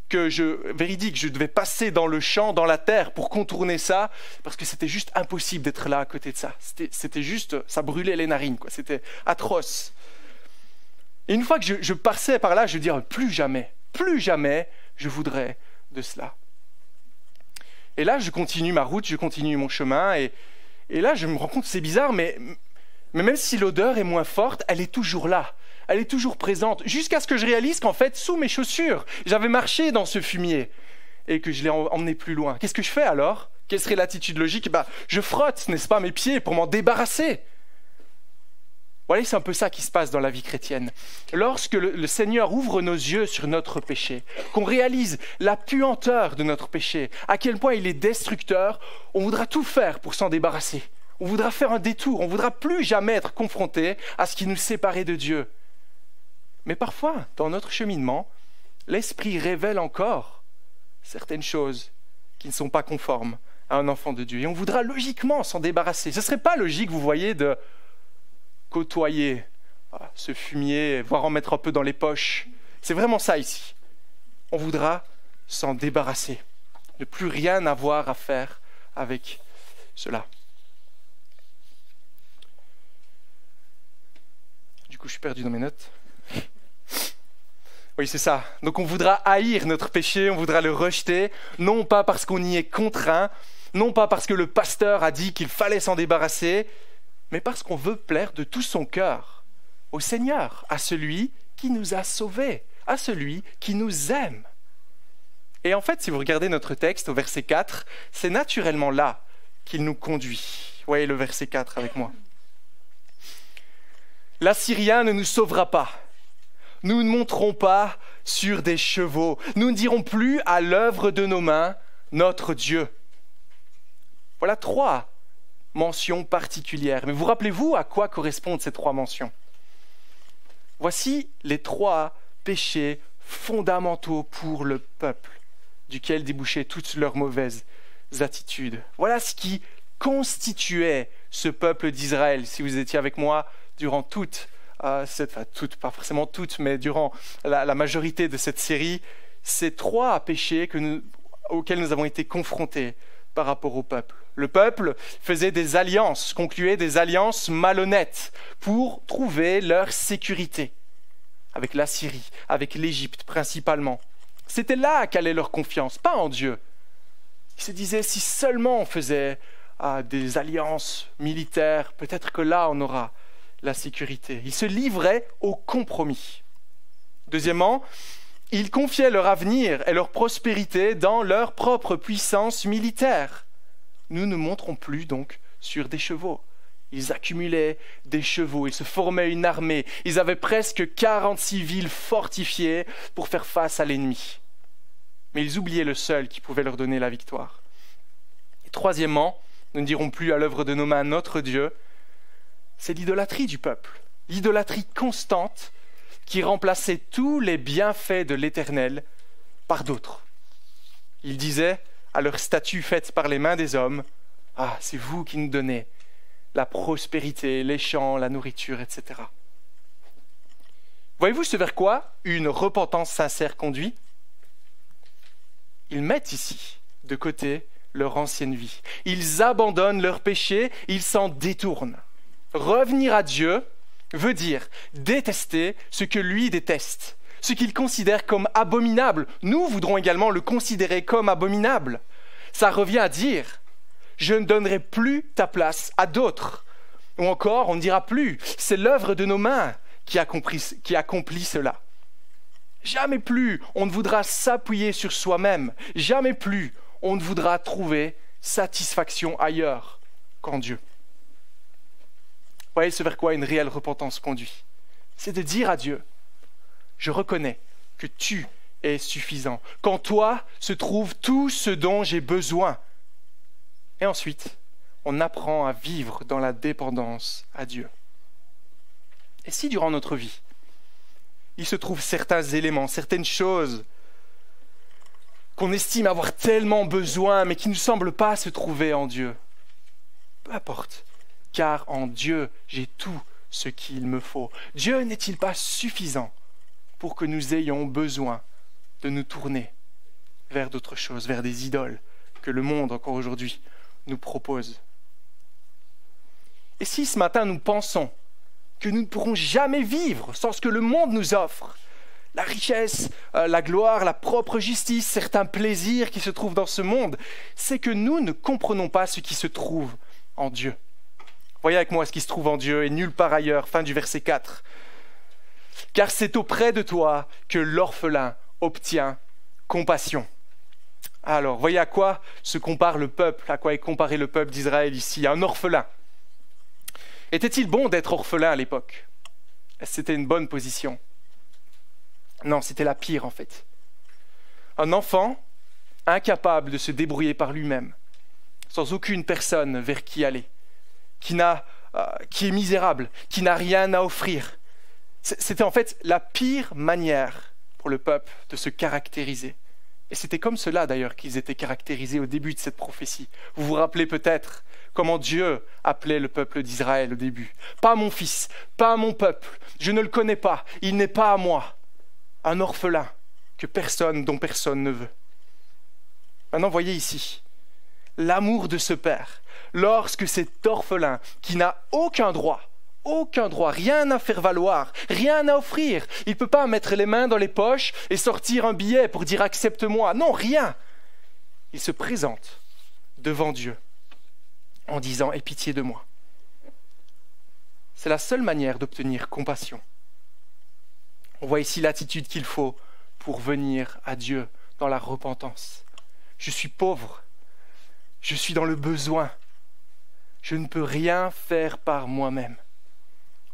S3: que véridique, je devais passer dans le champ, dans la terre pour contourner ça, parce que c'était juste impossible d'être là à côté de ça. C'était juste, ça brûlait les narines, quoi. C'était atroce. Et une fois que je passais par là, je disais plus jamais je voudrais de cela. Et là, je continue ma route, je continue mon chemin, et là, je me rends compte que c'est bizarre, mais même si l'odeur est moins forte, elle est toujours là. Elle est toujours présente, jusqu'à ce que je réalise qu'en fait, sous mes chaussures, j'avais marché dans ce fumier et que je l'ai emmené plus loin. Qu'est-ce que je fais alors? Quelle serait l'attitude logique? Je frotte, n'est-ce pas, mes pieds pour m'en débarrasser. Voilà, c'est un peu ça qui se passe dans la vie chrétienne. Lorsque le Seigneur ouvre nos yeux sur notre péché, qu'on réalise la puanteur de notre péché, à quel point il est destructeur, on voudra tout faire pour s'en débarrasser. On voudra faire un détour, on ne voudra plus jamais être confronté à ce qui nous séparait de Dieu. Mais parfois, dans notre cheminement, l'Esprit révèle encore certaines choses qui ne sont pas conformes à un enfant de Dieu. Et on voudra logiquement s'en débarrasser. Ce ne serait pas logique, vous voyez, de côtoyer ce fumier, voire en mettre un peu dans les poches. C'est vraiment ça ici. On voudra s'en débarrasser. Ne plus rien avoir à faire avec cela. Du coup, je suis perdu dans mes notes. Oui, c'est ça. Donc on voudra haïr notre péché, on voudra le rejeter, non pas parce qu'on y est contraint, non pas parce que le pasteur a dit qu'il fallait s'en débarrasser, mais parce qu'on veut plaire de tout son cœur au Seigneur, à celui qui nous a sauvés, à celui qui nous aime. Et en fait, si vous regardez notre texte au verset 4, c'est naturellement là qu'il nous conduit. Vous voyez le verset 4 avec moi. L'Assyrien ne nous sauvera pas. Nous ne monterons pas sur des chevaux. Nous ne dirons plus à l'œuvre de nos mains, notre Dieu. Voilà 3 mentions particulières. Mais vous rappelez-vous à quoi correspondent ces 3 mentions? Voici les 3 péchés fondamentaux pour le peuple, duquel débouchaient toutes leurs mauvaises attitudes. Voilà ce qui constituait ce peuple d'Israël. Si vous étiez avec moi durant pas forcément toutes, mais durant la majorité de cette série, ces 3 péchés auxquels nous avons été confrontés par rapport au peuple. Le peuple faisait des alliances, concluait des alliances malhonnêtes pour trouver leur sécurité, avec la Syrie, avec l'Égypte principalement. C'était là qu'allait leur confiance, pas en Dieu. Ils se disaient, si seulement on faisait des alliances militaires, peut-être que là on aura la sécurité. Ils se livraient au compromis. Deuxièmement, ils confiaient leur avenir et leur prospérité dans leur propre puissance militaire. Nous ne monterons plus donc sur des chevaux. Ils accumulaient des chevaux, ils se formaient une armée. Ils avaient presque 46 villes fortifiées pour faire face à l'ennemi. Mais ils oubliaient le seul qui pouvait leur donner la victoire. Et troisièmement, nous ne dirons plus à l'œuvre de nos mains notre Dieu. C'est l'idolâtrie du peuple, l'idolâtrie constante qui remplaçait tous les bienfaits de l'Éternel par d'autres. Ils disaient à leur statue faite par les mains des hommes, « Ah, c'est vous qui nous donnez la prospérité, les champs, la nourriture, etc. » Voyez-vous ce vers quoi une repentance sincère conduit? Ils mettent ici de côté leur ancienne vie. Ils abandonnent leurs péchés, ils s'en détournent. Revenir à Dieu veut dire détester ce que lui déteste, ce qu'il considère comme abominable. Nous voudrons également le considérer comme abominable. Ça revient à dire « je ne donnerai plus ta place à d'autres ». Ou encore, on ne dira plus « c'est l'œuvre de nos mains qui accomplit cela ». Jamais plus on ne voudra s'appuyer sur soi-même. Jamais plus on ne voudra trouver satisfaction ailleurs qu'en Dieu. Vous voyez ce vers quoi une réelle repentance conduit? C'est de dire à Dieu, je reconnais que tu es suffisant, qu'en toi se trouve tout ce dont j'ai besoin. Et ensuite, on apprend à vivre dans la dépendance à Dieu. Et si durant notre vie, il se trouve certains éléments, certaines choses qu'on estime avoir tellement besoin, mais qui ne semble pas se trouver en Dieu. Peu importe, car en Dieu, j'ai tout ce qu'il me faut. Dieu n'est-il pas suffisant pour que nous ayons besoin de nous tourner vers d'autres choses, vers des idoles que le monde, encore aujourd'hui, nous propose? Et si ce matin nous pensons que nous ne pourrons jamais vivre sans ce que le monde nous offre, la richesse, la gloire, la propre justice, certains plaisirs qui se trouvent dans ce monde, c'est que nous ne comprenons pas ce qui se trouve en Dieu. Voyez avec moi ce qui se trouve en Dieu et nulle part ailleurs, fin du verset 4. « Car c'est auprès de toi que l'orphelin obtient compassion. » Alors, voyez à quoi se compare le peuple, à quoi est comparé le peuple d'Israël ici, un orphelin. Était-il bon d'être orphelin à l'époque? C'était une bonne position? Non, c'était la pire en fait. Un enfant incapable de se débrouiller par lui-même, sans aucune personne vers qui aller, qui est misérable, qui n'a rien à offrir. C'était en fait la pire manière pour le peuple de se caractériser. Et c'était comme cela d'ailleurs qu'ils étaient caractérisés au début de cette prophétie. Vous vous rappelez peut-être comment Dieu appelait le peuple d'Israël au début. Pas mon fils, pas mon peuple, je ne le connais pas, il n'est pas à moi. Un orphelin dont personne ne veut. Maintenant, voyez ici, l'amour de ce père, lorsque cet orphelin qui n'a aucun droit, rien à faire valoir, rien à offrir, il ne peut pas mettre les mains dans les poches et sortir un billet pour dire « accepte-moi ». Non, rien. Il se présente devant Dieu en disant « aie pitié de moi ». C'est la seule manière d'obtenir compassion. On voit ici l'attitude qu'il faut pour venir à Dieu dans la repentance. Je suis pauvre, je suis dans le besoin, je ne peux rien faire par moi-même.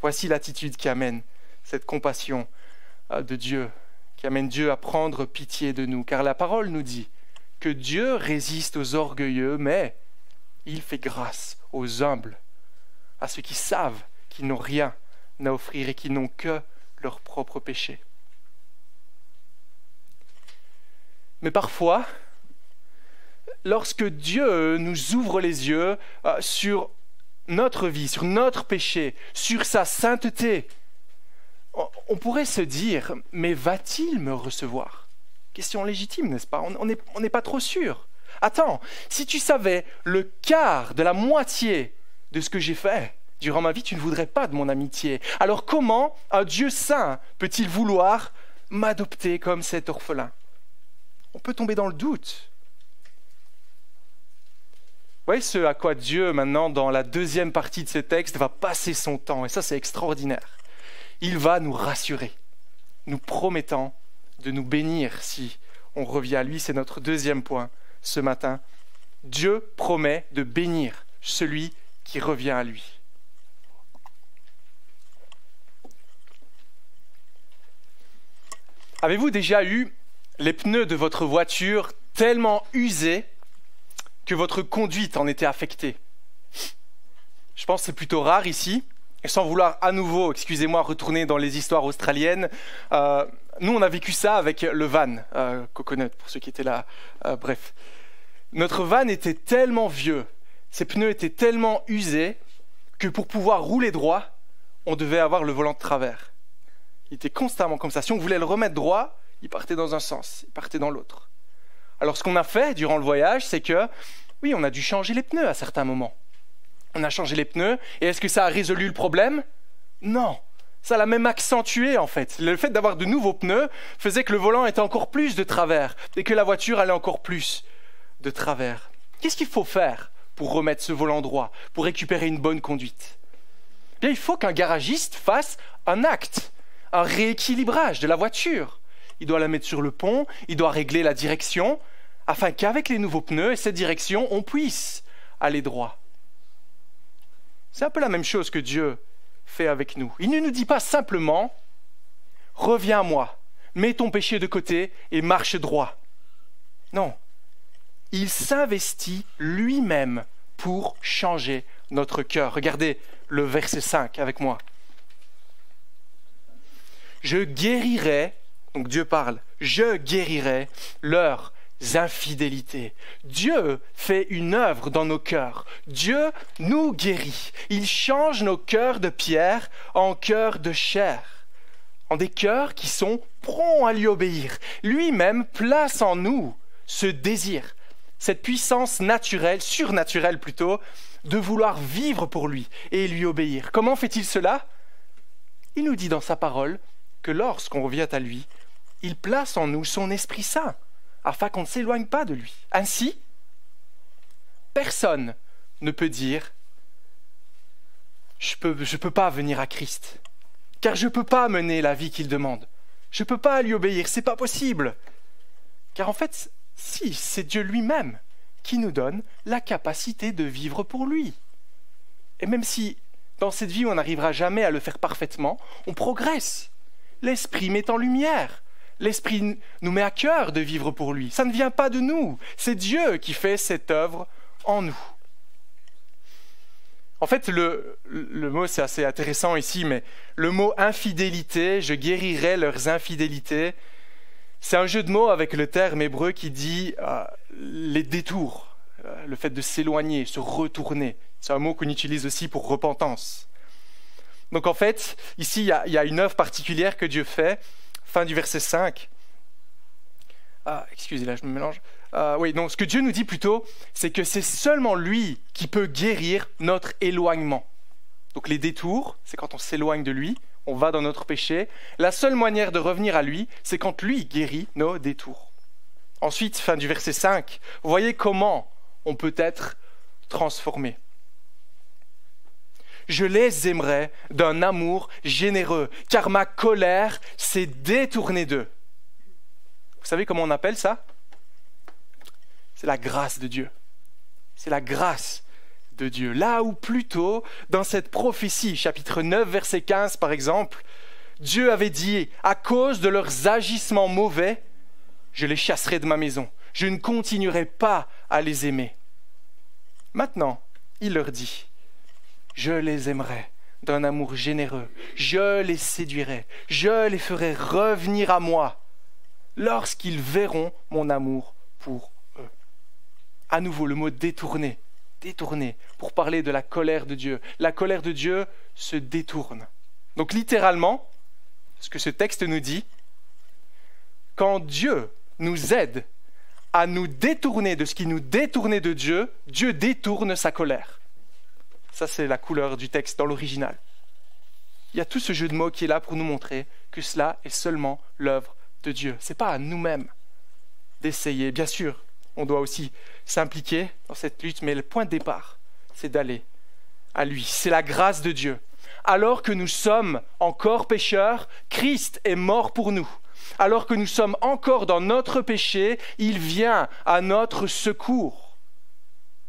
S3: Voici l'attitude qui amène cette compassion de Dieu, qui amène Dieu à prendre pitié de nous. Car la parole nous dit que Dieu résiste aux orgueilleux, mais il fait grâce aux humbles, à ceux qui savent qu'ils n'ont rien à offrir et qui n'ont que leur propre péché. Mais parfois, lorsque Dieu nous ouvre les yeux sur notre vie, sur notre péché, sur sa sainteté, on pourrait se dire, mais va-t-il me recevoir? Question légitime, n'est-ce pas? On n'est pas trop sûr. Attends, si tu savais le quart de la moitié de ce que j'ai fait durant ma vie, tu ne voudrais pas de mon amitié. Alors comment un Dieu saint peut-il vouloir m'adopter comme cet orphelin? On peut tomber dans le doute. Vous voyez ce à quoi Dieu, maintenant, dans la deuxième partie de ce texte, va passer son temps. Et ça, c'est extraordinaire. Il va nous rassurer, nous promettant de nous bénir si on revient à lui. C'est notre deuxième point ce matin. Dieu promet de bénir celui qui revient à lui. Avez-vous déjà eu les pneus de votre voiture tellement usés que votre conduite en était affectée? Je pense que c'est plutôt rare ici. Et sans vouloir à nouveau, excusez-moi, retourner dans les histoires australiennes, nous on a vécu ça avec le van, Coconut, pour ceux qui étaient là. Bref, notre van était tellement vieux, ses pneus étaient tellement usés que pour pouvoir rouler droit, on devait avoir le volant de travers. Il était constamment comme ça. Si on voulait le remettre droit, il partait dans un sens, il partait dans l'autre. Alors ce qu'on a fait durant le voyage, c'est que, oui, on a dû changer les pneus à certains moments. On a changé les pneus, et est-ce que ça a résolu le problème? Non, ça l'a même accentué en fait. Le fait d'avoir de nouveaux pneus faisait que le volant était encore plus de travers, et que la voiture allait encore plus de travers. Qu'est-ce qu'il faut faire pour remettre ce volant droit, pour récupérer une bonne conduite? Bien, il faut qu'un garagiste fasse un acte, un rééquilibrage de la voiture. Il doit la mettre sur le pont, il doit régler la direction, afin qu'avec les nouveaux pneus et cette direction, on puisse aller droit. C'est un peu la même chose que Dieu fait avec nous. Il ne nous dit pas simplement « Reviens à moi, mets ton péché de côté et marche droit ». Non, il s'investit lui-même pour changer notre cœur. Regardez le verset 5 avec moi. « Je guérirai », donc Dieu parle, « je guérirai leur infidélités. Dieu fait une œuvre dans nos cœurs. Dieu nous guérit. Il change nos cœurs de pierre en cœurs de chair, en des cœurs qui sont prompts à lui obéir. Lui-même place en nous ce désir, cette puissance naturelle, surnaturelle plutôt, de vouloir vivre pour lui et lui obéir. Comment fait-il cela? Il nous dit dans sa parole que lorsqu'on revient à lui, il place en nous son Esprit Saint, afin qu'on ne s'éloigne pas de lui. Ainsi, personne ne peut dire « je peux pas venir à Christ, car je ne peux pas mener la vie qu'il demande. Je ne peux pas lui obéir, c'est pas possible. » Car en fait, si, c'est Dieu lui-même qui nous donne la capacité de vivre pour lui. Et même si dans cette vie on n'arrivera jamais à le faire parfaitement, on progresse. L'Esprit met en lumière. L'Esprit nous met à cœur de vivre pour lui. Ça ne vient pas de nous. C'est Dieu qui fait cette œuvre en nous. En fait, le mot, c'est assez intéressant ici, mais le mot infidélité, je guérirai leurs infidélités, c'est un jeu de mots avec le terme hébreu qui dit les détours, le fait de s'éloigner, se retourner. C'est un mot qu'on utilise aussi pour repentance. Donc en fait, ici, il y a une œuvre particulière que Dieu fait, fin du verset 5. Excusez, là, je me mélange. Donc ce que Dieu nous dit plutôt, c'est que c'est seulement lui qui peut guérir notre éloignement. Donc les détours, c'est quand on s'éloigne de lui, on va dans notre péché. La seule manière de revenir à lui, c'est quand lui guérit nos détours. Ensuite, fin du verset 5, vous voyez comment on peut être transformé. Je les aimerai d'un amour généreux, car ma colère s'est détournée d'eux. Vous savez comment on appelle ça? C'est la grâce de Dieu. C'est la grâce de Dieu. Là où plus tôt, dans cette prophétie, chapitre 9, verset 15 par exemple, Dieu avait dit, à cause de leurs agissements mauvais, je les chasserai de ma maison. Je ne continuerai pas à les aimer. Maintenant, il leur dit, je les aimerai d'un amour généreux. Je les séduirai. Je les ferai revenir à moi lorsqu'ils verront mon amour pour eux. À nouveau, le mot détourner. Détourner, pour parler de la colère de Dieu. La colère de Dieu se détourne. Donc littéralement, ce que ce texte nous dit, quand Dieu nous aide à nous détourner de ce qui nous détournait de Dieu, Dieu détourne sa colère. Ça, c'est la couleur du texte dans l'original. Il y a tout ce jeu de mots qui est là pour nous montrer que cela est seulement l'œuvre de Dieu. Ce n'est pas à nous-mêmes d'essayer. Bien sûr, on doit aussi s'impliquer dans cette lutte, mais le point de départ, c'est d'aller à lui. C'est la grâce de Dieu. Alors que nous sommes encore pécheurs, Christ est mort pour nous. Alors que nous sommes encore dans notre péché, il vient à notre secours.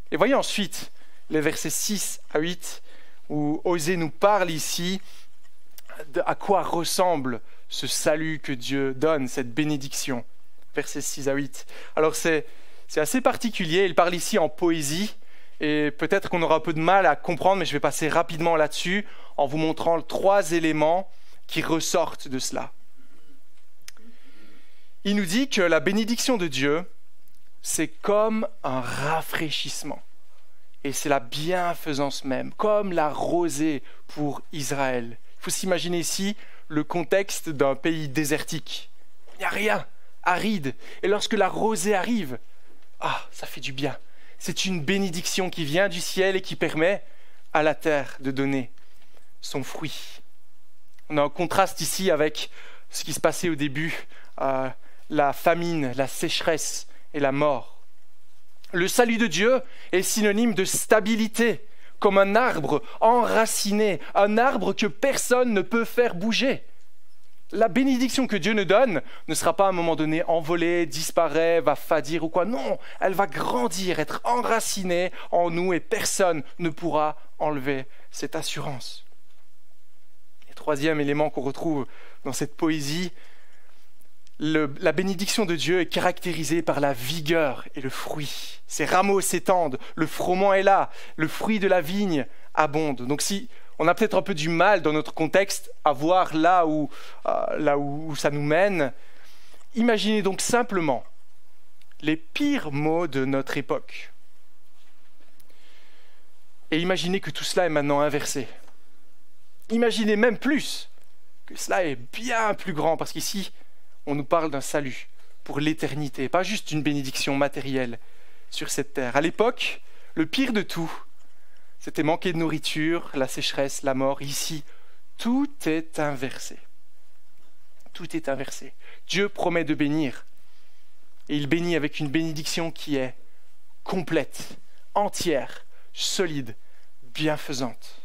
S3: Et voyez ensuite les versets 6 à 8, où Osée nous parle ici à quoi ressemble ce salut que Dieu donne, cette bénédiction. Versets 6 à 8. Alors c'est assez particulier, il parle ici en poésie, et peut-être qu'on aura un peu de mal à comprendre, mais je vais passer rapidement là-dessus en vous montrant 3 éléments qui ressortent de cela. Il nous dit que la bénédiction de Dieu, c'est comme un rafraîchissement. Et c'est la bienfaisance même, comme la rosée pour Israël. Il faut s'imaginer ici le contexte d'un pays désertique. Il n'y a rien, aride. Et lorsque la rosée arrive, ça fait du bien. C'est une bénédiction qui vient du ciel et qui permet à la terre de donner son fruit. On a un contraste ici avec ce qui se passait au début, la famine, la sécheresse et la mort. Le salut de Dieu est synonyme de stabilité, comme un arbre enraciné, un arbre que personne ne peut faire bouger. La bénédiction que Dieu nous donne ne sera pas à un moment donné envolée, disparaît, va fadir ou quoi. Non, elle va grandir, être enracinée en nous et personne ne pourra enlever cette assurance. Et 3e élément qu'on retrouve dans cette poésie, la bénédiction de Dieu est caractérisée par la vigueur et le fruit. Ses rameaux s'étendent, le froment est là, le fruit de la vigne abonde. Donc si on a peut-être un peu du mal dans notre contexte à voir là où ça nous mène, imaginez donc simplement les pires mots de notre époque. Et imaginez que tout cela est maintenant inversé. Imaginez même plus que cela est bien plus grand, parce qu'ici, on nous parle d'un salut pour l'éternité, pas juste d'une bénédiction matérielle sur cette terre. À l'époque, le pire de tout, c'était manquer de nourriture, la sécheresse, la mort. Ici, tout est inversé. Tout est inversé. Dieu promet de bénir, et il bénit avec une bénédiction qui est complète, entière, solide, bienfaisante.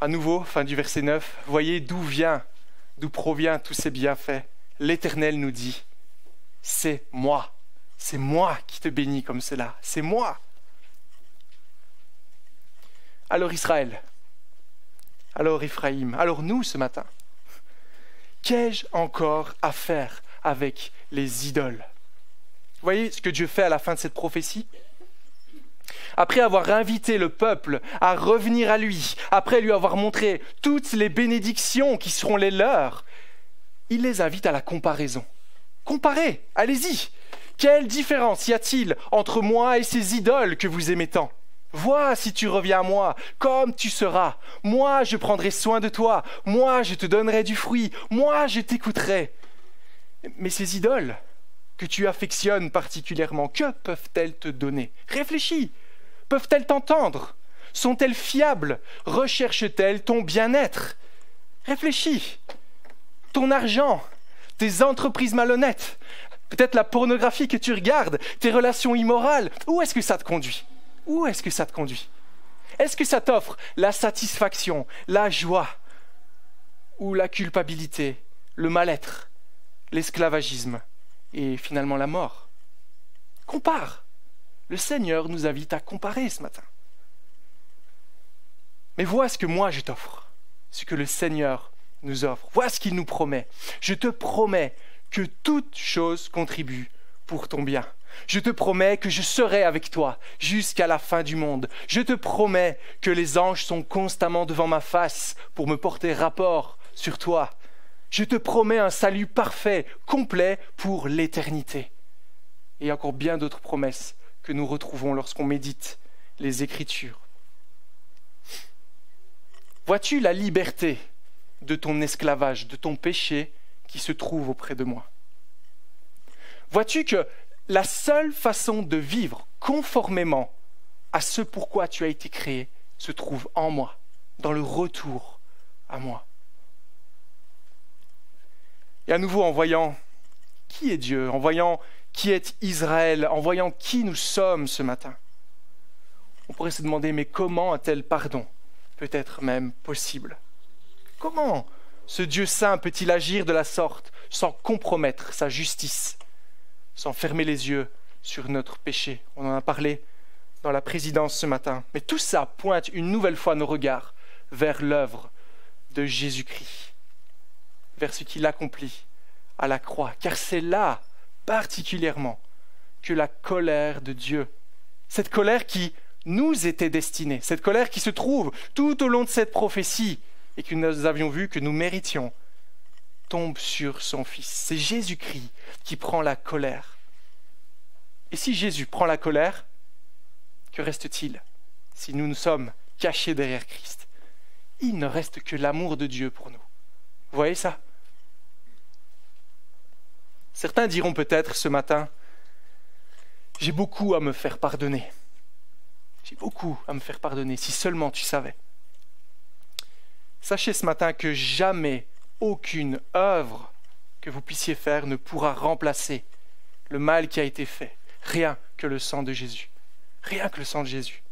S3: À nouveau, fin du verset 9, voyez d'où provient tous ces bienfaits. L'Éternel nous dit, c'est moi qui te bénis comme cela, c'est moi. Alors Israël, alors Ephraïm, alors nous ce matin, qu'ai-je encore à faire avec les idoles? Vous voyez ce que Dieu fait à la fin de cette prophétie? Après avoir invité le peuple à revenir à lui, après lui avoir montré toutes les bénédictions qui seront les leurs, il les invite à la comparaison. Comparez, allez-y. Quelle différence y a-t-il entre moi et ces idoles que vous aimez tant? Vois si tu reviens à moi, comme tu seras. Moi, je prendrai soin de toi. Moi, je te donnerai du fruit. Moi, je t'écouterai. Mais ces idoles que tu affectionnes particulièrement, que peuvent-elles te donner? Réfléchis. Peuvent-elles t'entendre? Sont-elles fiables? Recherchent-elles ton bien-être? Réfléchis. Ton argent, tes entreprises malhonnêtes, peut-être la pornographie que tu regardes, tes relations immorales, où est-ce que ça te conduit? Où est-ce que ça te conduit? Est-ce que ça t'offre la satisfaction, la joie, ou la culpabilité, le mal-être, l'esclavagisme et finalement la mort? Compare. Le Seigneur nous invite à comparer ce matin. Mais vois ce que moi je t'offre, ce que le Seigneur nous offre. Vois ce qu'il nous promet. Je te promets que toute chose contribue pour ton bien. Je te promets que je serai avec toi jusqu'à la fin du monde. Je te promets que les anges sont constamment devant ma face pour me porter rapport sur toi. Je te promets un salut parfait, complet pour l'éternité. Et encore bien d'autres promesses que nous retrouvons lorsqu'on médite les Écritures. Vois-tu la liberté de ton esclavage, de ton péché qui se trouve auprès de moi? Vois-tu que la seule façon de vivre conformément à ce pourquoi tu as été créé se trouve en moi, dans le retour à moi? Et à nouveau, en voyant qui est Dieu, en voyant qui est Israël, en voyant qui nous sommes ce matin, on pourrait se demander, mais comment un tel pardon peut être même possible? Comment ce Dieu saint peut-il agir de la sorte sans compromettre sa justice, sans fermer les yeux sur notre péché? On en a parlé dans la présidence ce matin. Mais tout ça pointe une nouvelle fois nos regards vers l'œuvre de Jésus-Christ, vers ce qu'il accomplit à la croix. Car c'est là, particulièrement, que la colère de Dieu, cette colère qui nous était destinée, cette colère qui se trouve tout au long de cette prophétie et que nous avions vu que nous méritions, tombe sur son Fils. C'est Jésus-Christ qui prend la colère. Et si Jésus prend la colère, que reste-t-il si nous nous sommes cachés derrière Christ? Il ne reste que l'amour de Dieu pour nous. Vous voyez ça? Certains diront peut-être ce matin, j'ai beaucoup à me faire pardonner. J'ai beaucoup à me faire pardonner, si seulement tu savais. Sachez ce matin que jamais aucune œuvre que vous puissiez faire ne pourra remplacer le mal qui a été fait. Rien que le sang de Jésus. Rien que le sang de Jésus.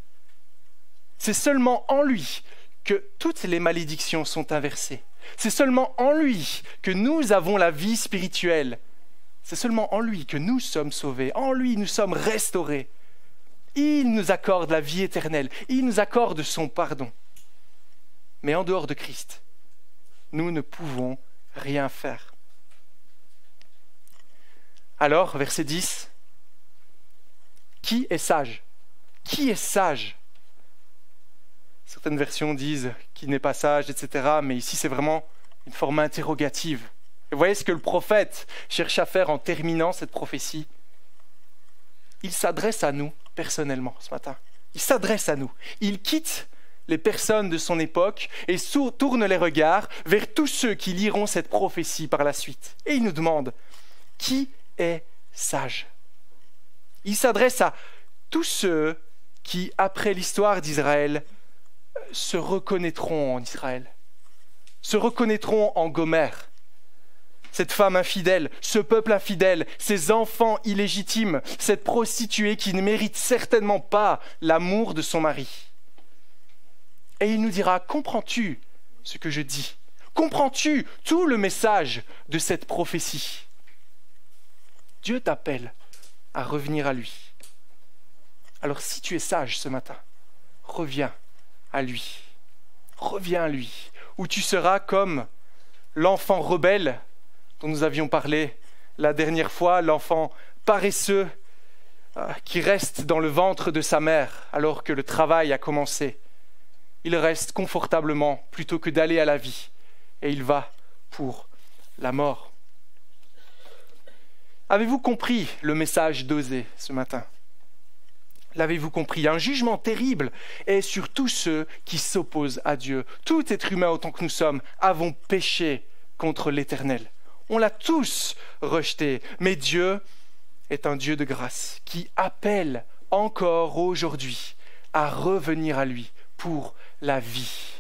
S3: C'est seulement en lui que toutes les malédictions sont inversées. C'est seulement en lui que nous avons la vie spirituelle. C'est seulement en lui que nous sommes sauvés. En lui, nous sommes restaurés. Il nous accorde la vie éternelle. Il nous accorde son pardon. Mais en dehors de Christ, nous ne pouvons rien faire. Alors, verset 10, qui est sage? Qui est sage? Certaines versions disent qui n'est pas sage, etc. Mais ici, c'est vraiment une forme interrogative. Et voyez ce que le prophète cherche à faire en terminant cette prophétie. Il s'adresse à nous personnellement ce matin. Il s'adresse à nous. Il quitte les personnes de son époque et tourne les regards vers tous ceux qui liront cette prophétie par la suite. Et il nous demande, qui est sage? Il s'adresse à tous ceux qui, après l'histoire d'Israël, se reconnaîtront en Israël, se reconnaîtront en Gomère. Cette femme infidèle, ce peuple infidèle, ces enfants illégitimes, cette prostituée qui ne mérite certainement pas l'amour de son mari. Et il nous dira, comprends-tu ce que je dis? Comprends-tu tout le message de cette prophétie? Dieu t'appelle à revenir à lui. Alors si tu es sage ce matin, reviens à lui. Reviens à lui, où tu seras comme l'enfant rebelle dont nous avions parlé la dernière fois, l'enfant paresseux qui reste dans le ventre de sa mère alors que le travail a commencé. Il reste confortablement plutôt que d'aller à la vie et il va pour la mort. Avez-vous compris le message d'Osée ce matin? L'avez-vous compris? Un jugement terrible est sur tous ceux qui s'opposent à Dieu. Tout être humain autant que nous sommes avons péché contre l'Éternel. On l'a tous rejeté, mais Dieu est un Dieu de grâce qui appelle encore aujourd'hui à revenir à lui pour la vie.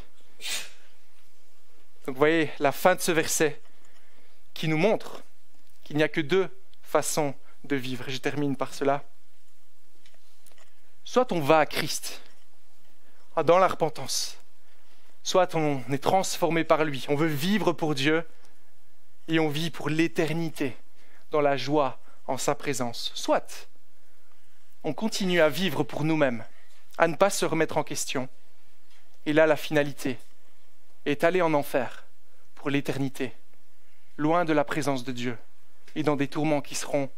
S3: Donc vous voyez la fin de ce verset qui nous montre qu'il n'y a que deux façons de vivre. Et je termine par cela. Soit on va à Christ dans la repentance, soit on est transformé par lui, on veut vivre pour Dieu et on vit pour l'éternité dans la joie en sa présence. Soit on continue à vivre pour nous-mêmes, à ne pas se remettre en question. Et là, la finalité est aller en enfer pour l'éternité, loin de la présence de Dieu et dans des tourments qui seront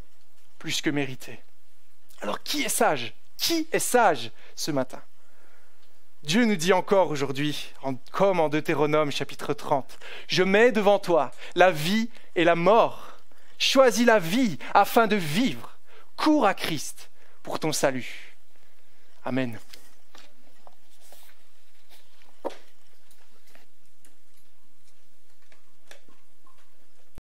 S3: plus que mérités. Alors qui est sage? Qui est sage ce matin? Dieu nous dit encore aujourd'hui, comme en Deutéronome chapitre 30, « Je mets devant toi la vie et la mort. Choisis la vie afin de vivre. Cours à Christ pour ton salut. » Amen.